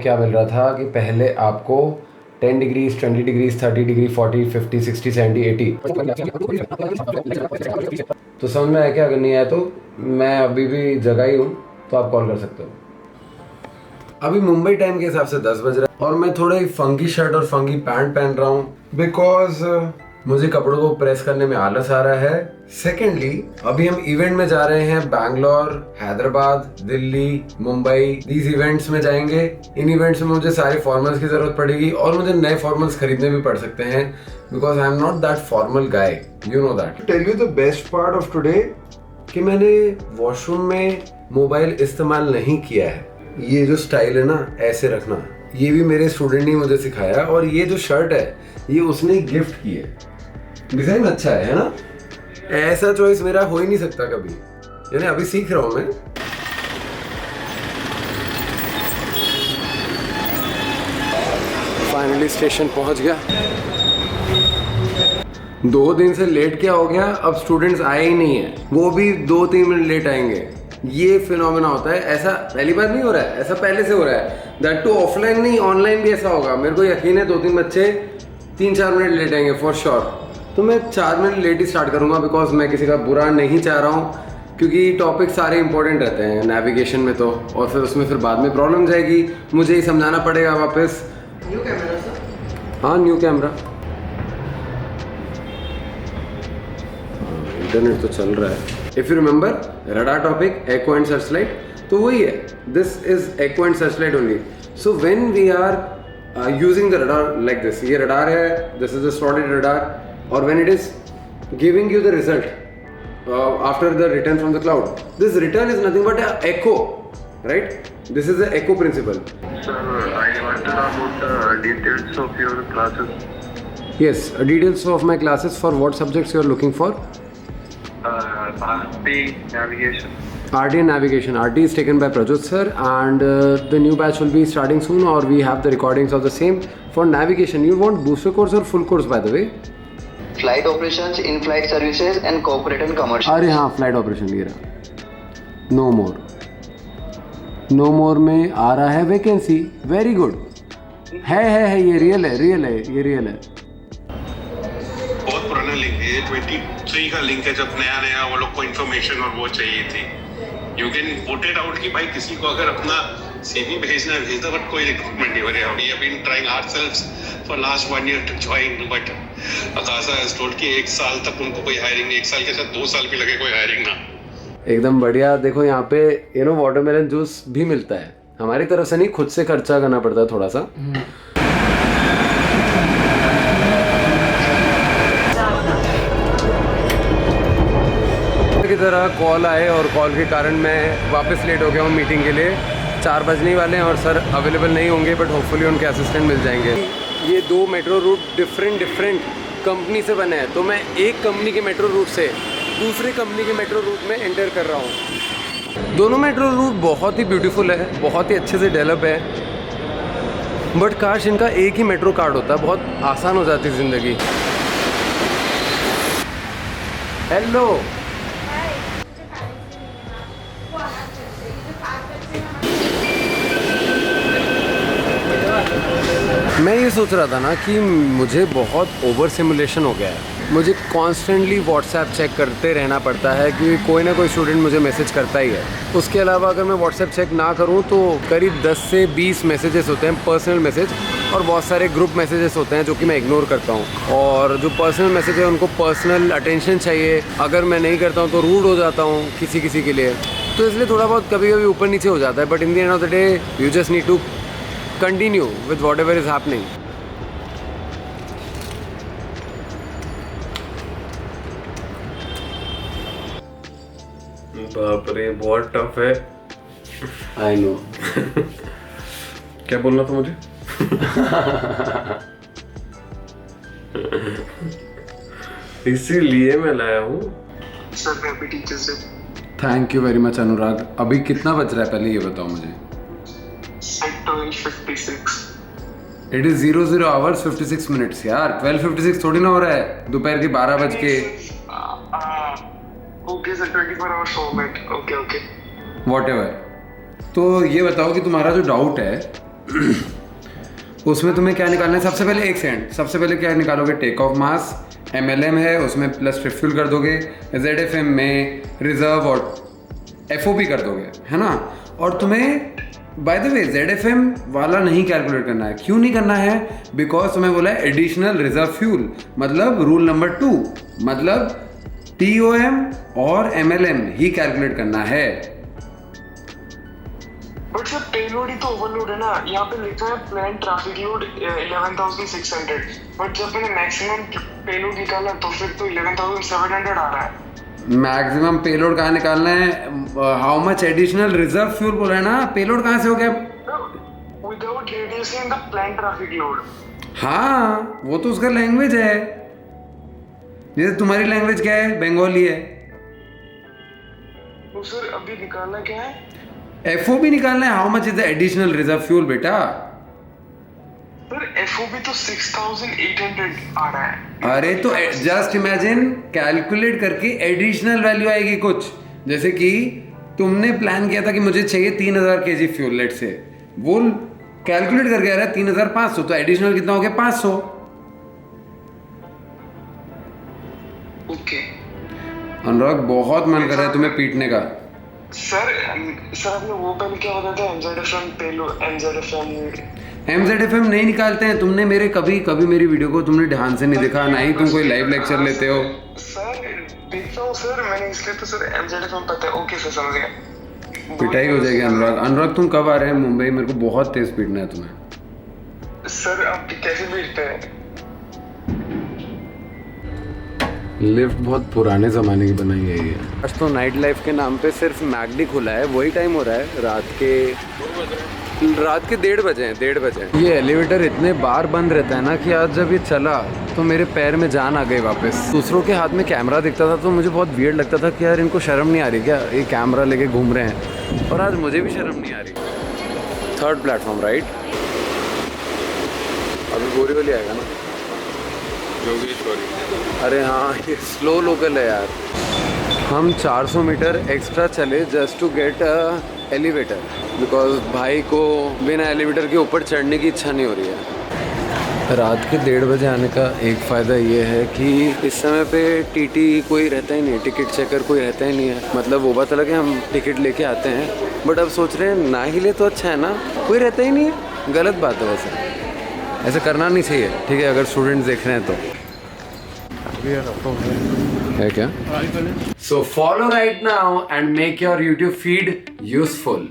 क्या मिल रहा था कि पहले आपको 10 डिग्रीज 20 डिग्रीज 30 डिग्री 40 50 60 70 80 तो समझ में आया क्या? अगर नहीं आया तो मैं अभी भी जगह ही हूँ, तो आप कॉल कर सकते हो। अभी मुंबई टाइम के हिसाब से 10 बज रहा है और मैं थोड़ा ही फंकी शर्ट और फंकी पैंट पहन रहा हूँ बिकॉज मुझे कपड़ों को प्रेस करने में आलस आ रहा है। सेकेंडली अभी हम इवेंट में जा रहे हैं, बैंगलोर, हैदराबाद, दिल्ली, मुंबई, दीज इवेंट्स में जाएंगे। इन इवेंट्स में मुझे सारे फॉर्मल्स की जरूरत पड़ेगी और मुझे नए फॉर्मल्स खरीदने भी पड़ सकते हैं because I am not that formal guy, you know that. Tell you the best part of today कि मैंने वॉशरूम में मोबाइल इस्तेमाल नहीं किया है। ये जो स्टाइल है ना ऐसे रखना, ये भी मेरे स्टूडेंट ने मुझे सिखाया और ये जो शर्ट है ये उसने गिफ्ट की है। डिजाइन अच्छा है ना? ऐसा चॉइस मेरा हो ही नहीं सकता कभी, यानी अभी सीख रहा हूं मैं। फाइनली स्टेशन पहुंच गया। 2 दिन से लेट क्या हो गया, अब स्टूडेंट्स आए ही नहीं है, वो भी 2-3 मिनट लेट आएंगे। ये फिनोमेना होता है, ऐसा पहली बार नहीं हो रहा है, ऐसा पहले से हो रहा है। दैट टू ऑफलाइन नहीं, ऑनलाइन भी ऐसा होगा। मेरे को यकीन है 2-3 बच्चे 3-4 मिनट लेट आएंगे फॉर श्योर। तो मैं 4 मिनट लेट ही स्टार्ट करूंगा बिकॉज मैं किसी का बुरा नहीं चाह रहा हूँ, क्योंकि टॉपिक सारे इंपॉर्टेंट रहते हैं नेविगेशन में तो, और फिर उसमें फिर बाद में प्रॉब्लम जाएगी, मुझे ही समझाना पड़ेगा वापस। New camera sir? हाँ न्यू कैमरा, इंटरनेट तो चल रहा है। If you remember radar topic echo and searchlight, तो वही है, this is echo and searchlight only. So when we are using the radar like this, ये रडार है, this is the slotted radar, और when it is giving you the result after the return from the cloud, this return is nothing but an echo, right? This is the echo principle. Sir, I want to know about the details of your classes. Yes, details of my classes. For what subjects you are looking for? RT navigation. RT and navigation. RT is taken by Prajot sir, and the new batch will be starting soon, or we have the recordings of the same. For navigation, you want booster course or full course, by the way? Flight operations, in-flight services and corporate and commercial. अरे हाँ, flight operation ये रहा। No मोर, no मोर में आ रहा है vacancy. Very good, है ये real है, ये रियल है। बहुत पुराना लिंक है, ये 23 का लिंक है, जब नया वो लोग को इन्फॉर्मेशन और वो चाहिए थी। You can put it out कि भाई किसी को अगर अपना सीवी भेजना है, बट कोई रिक्रूटमेंट नहीं हो रहा है। We have been trying ourselves for last 1 year to join, but Akasa has told कि 1 साल तक उनको कोई हायरिंग नहीं, 1 साल के साथ 2 साल भी लगे कोई हायरिंग ना। एकदम बढ़िया। देखो यहाँ पे वाटरमेलन जूस भी मिलता है, हमारी तरफ से नहीं, खुद से खर्चा करना पड़ता है थोड़ा सा। की तरह कॉल आए और कॉल के कारण मैं वापस लेट हो गया हूँ मीटिंग के लिए। 4 बजने वाले हैं और सर अवेलेबल नहीं होंगे, बट होपफुली उनके असिस्टेंट मिल जाएंगे। ये 2 मेट्रो रूट डिफरेंट कंपनी से बने हैं, तो मैं एक कंपनी के मेट्रो रूट से दूसरे कंपनी के मेट्रो रूट में एंटर कर रहा हूँ। दोनों मेट्रो रूट बहुत ही ब्यूटीफुल है, बहुत ही अच्छे से डेवलप है, बट काश इनका एक ही मेट्रो कार्ड होता, बहुत आसान हो जाती ज़िंदगी। हेलो, मैं ये सोच रहा था ना कि मुझे बहुत ओवर सिमुलेशन हो गया है। मुझे कॉन्स्टेंटली व्हाट्सएप चेक करते रहना पड़ता है कि कोई ना कोई स्टूडेंट मुझे मैसेज करता ही है। उसके अलावा अगर मैं व्हाट्सएप चेक ना करूं तो करीब 10 से 20 मैसेजेस होते हैं, पर्सनल मैसेज, और बहुत सारे ग्रुप मैसेजेस होते हैं जो कि मैं इग्नोर करता हूं। और जो पर्सनल मैसेज है उनको पर्सनल अटेंशन चाहिए, अगर मैं नहीं करता हूँ तो रूड हो जाता हूँ किसी के लिए, तो इसलिए थोड़ा बहुत कभी कभी ऊपर नीचे हो जाता है। But in the end of the day you just need to continue with whatever is happening. बाप रे, बहुत टफ है। I know. क्या बोलना था मुझे? इसीलिए मैं लाया हूँ। Sir happy teachers day. Thank you very much Anurag. अभी कितना बज रहा है पहले ये बताओ मुझे। 12:56। इट इज 00 hours 56 minutes यार, 12:56 थोड़ी ना हो रहा है दोपहर के 12 बज के। Okay sir, 24 hours format. Okay whatever. तो ये बताओ कि तुम्हारा जो डाउट है उसमें तुम्हें क्या निकालना है? सबसे पहले एक सेकंड, सबसे पहले क्या निकालोगे? टेक ऑफ मास, MLM है उसमें प्लस रिफ्यूल कर दोगे, ZFM में रिजर्व और FOB कर दोगे, है ना? और तुम्हें बाय द वे ZFM वाला नहीं कैलकुलेट करना है। क्यों नहीं करना है? बिकॉज तुम्हें बोला है एडिशनल रिजर्व फ्यूल, मतलब रूल नंबर 2, मतलब TOM और MLM ही कैलकुलेट करना है। बट सर पेलोड ही तो ओवरलोड है ना, यहाँ पे लिखा है प्लान ट्रैफिक लोड 11,600, बट जब मैंने मैक्सिमम पेलोड निकाला तो फिर तो 11,700 आ रहा है। मैक्सिमम पेलोड कहाँ निकालना है? How much additional reserve fuel बोला है ना, पेलोड कहाँ से हो गया? Without reducing the plan traffic load. हाँ, वो तो उसका लैंग्वेज है। जैसे तुम्हारी लैंग्वेज क्या है? बंगाली है। तो सर अभी निकालना क्या है? FOB निकालना है, how much is the additional reserve fuel बेटा। सर FOB तो 6,800 आ रहा है। अरे तो जस्ट इमेजिन, कैलकुलेट करके एडिशनल वैल्यू आएगी कुछ। जैसे कि तुमने प्लान किया था कि मुझे चाहिए 3,000 kg फ्यूल, लेट से वो कैलकुलेट करके आ रहा है 3,500, तो एडिशनल कितना हो गया? 500। ओके अनुराग बहुत मन कर रहा है तुम्हें पीटने का। सर आपने वो पहले क्या बताया था? MZFM पेलोड, MZFM नहीं निकालते हैं। तुमने मेरे कभी मेरी वीडियो को तुमने ध्यान से नहीं देखा, ना ही तुम कोई लाइव लेक्चर लेते हो। सर देखता हूँ सर, मैंने इसलिए तो सर MZFM पता है। ओके सर, समझ गया। पिटाई हो जाएगी अनुराग। अनुराग तुम कब आ रहे हैं मुंबई? मेरे को बहुत तेज पीटना है तुम्हें। सर आप कैसे भेजते हैं? लिफ्ट बहुत पुराने ज़माने की बनाई गई है। आज तो नाइट लाइफ के नाम पे सिर्फ मैगडी खुला है। वही टाइम हो रहा है रात के 1:30 बजे हैं, 1:30 बजे। ये एलिवेटर इतने बार बंद रहता है ना कि आज जब ये चला तो मेरे पैर में जान आ गई वापस। दूसरों के हाथ में कैमरा दिखता था तो मुझे बहुत वियर्ड लगता था कि यार इनको शर्म नहीं आ रही क्या, ये कैमरा लेके घूम रहे हैं। और आज मुझे भी शर्म नहीं आ रही। 3rd प्लेटफॉर्म राइट, अभी बोरीवली आएगा ना, योगेश्वरी। अरे हाँ, ये स्लो लोकल है यार। हम 400 मीटर एक्स्ट्रा चले just to get elevator, because भाई को बिना एलिवेटर के ऊपर चढ़ने की इच्छा नहीं हो रही है। रात के 1:30 बजे आने का एक फ़ायदा ये है कि इस समय पे TT कोई रहता ही नहीं है, टिकट चेकर कोई रहता ही नहीं है। मतलब वो बात अलग है, हम टिकट लेके आते हैं, बट अब सोच रहे हैं ना ही ले तो अच्छा है ना, कोई रहता ही नहीं है। गलत बात है वैसे, ऐसा करना नहीं चाहिए, ठीक है? अगर स्टूडेंट्स देख रहे हैं तो है क्या? So follow right now and make your YouTube feed useful.